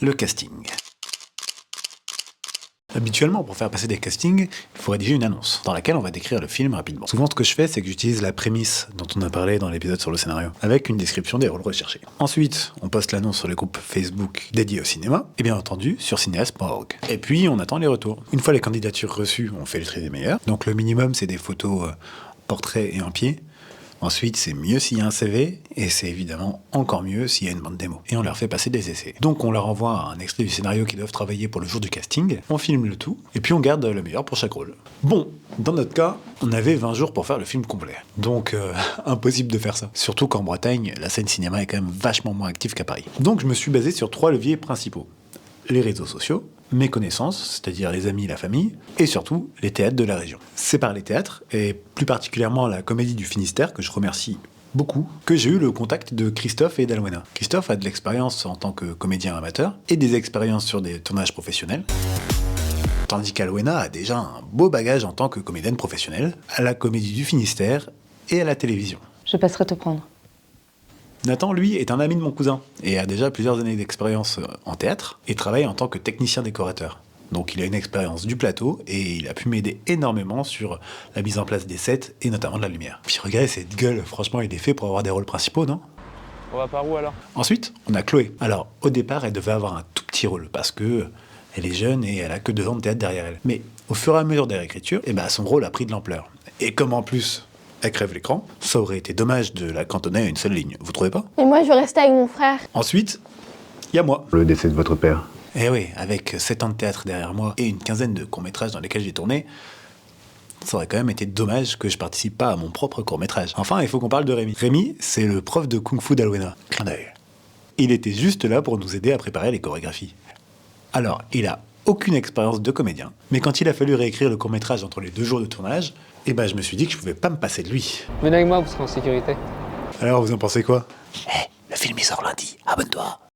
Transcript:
Le casting. Habituellement, pour faire passer des castings, il faut rédiger une annonce, dans laquelle on va décrire le film rapidement. Souvent, ce que je fais, c'est que j'utilise la prémisse dont on a parlé dans l'épisode sur le scénario, avec une description des rôles recherchés. Ensuite, on poste l'annonce sur les groupes Facebook dédiés au cinéma, et bien entendu, sur cinéaste.org. Et puis, on attend les retours. Une fois les candidatures reçues, on fait le tri des meilleurs. Donc le minimum, c'est des photos portraits et en pied. Ensuite, c'est mieux s'il y a un CV, et c'est évidemment encore mieux s'il y a une bande démo. Et on leur fait passer des essais. Donc on leur envoie un extrait du scénario qu'ils doivent travailler pour le jour du casting, on filme le tout, et puis on garde le meilleur pour chaque rôle. Bon, dans notre cas, on avait 20 jours pour faire le film complet. Donc impossible de faire ça. Surtout qu'en Bretagne, la scène cinéma est quand même vachement moins active qu'à Paris. Donc je me suis basé sur 3 leviers principaux. Les réseaux sociaux, mes connaissances, c'est-à-dire les amis, la famille, et surtout les théâtres de la région. C'est par les théâtres, et plus particulièrement la Comédie du Finistère, que je remercie beaucoup, que j'ai eu le contact de Christophe et d'Alwena. Christophe a de l'expérience en tant que comédien amateur, et des expériences sur des tournages professionnels, tandis qu'Alwena a déjà un beau bagage en tant que comédienne professionnelle, à la Comédie du Finistère et à la télévision. Je passerai te prendre. Nathan, lui, est un ami de mon cousin et a déjà plusieurs années d'expérience en théâtre et travaille en tant que technicien décorateur. Donc il a une expérience du plateau et il a pu m'aider énormément sur la mise en place des sets et notamment de la lumière. Puis regardez cette gueule, franchement il est fait pour avoir des rôles principaux, non? On va par où alors? Ensuite, on a Chloé. Alors au départ, elle devait avoir un tout petit rôle parce que elle est jeune et elle a que 2 ans de théâtre derrière elle. Mais au fur et à mesure de la réécriture, son rôle a pris de l'ampleur. Et comme en plus elle crève l'écran, ça aurait été dommage de la cantonner à une seule ligne, vous trouvez pas? Et moi, je veux rester avec mon frère. Ensuite, il y a moi. Le décès de votre père. Eh oui, avec 7 ans de théâtre derrière moi et une quinzaine de courts-métrages dans lesquels j'ai tourné, ça aurait quand même été dommage que je participe pas à mon propre court-métrage. Enfin, il faut qu'on parle de Rémi. Rémi, c'est le prof de kung-fu d'Alwena. Clin d'œil. Il était juste là pour nous aider à préparer les chorégraphies. Alors, il a aucune expérience de comédien, mais quand il a fallu réécrire le court-métrage entre les 2 jours de tournage, je me suis dit que je pouvais pas me passer de lui. Venez avec moi, vous serez en sécurité. Alors, vous en pensez quoi? Le film il sort lundi, abonne-toi.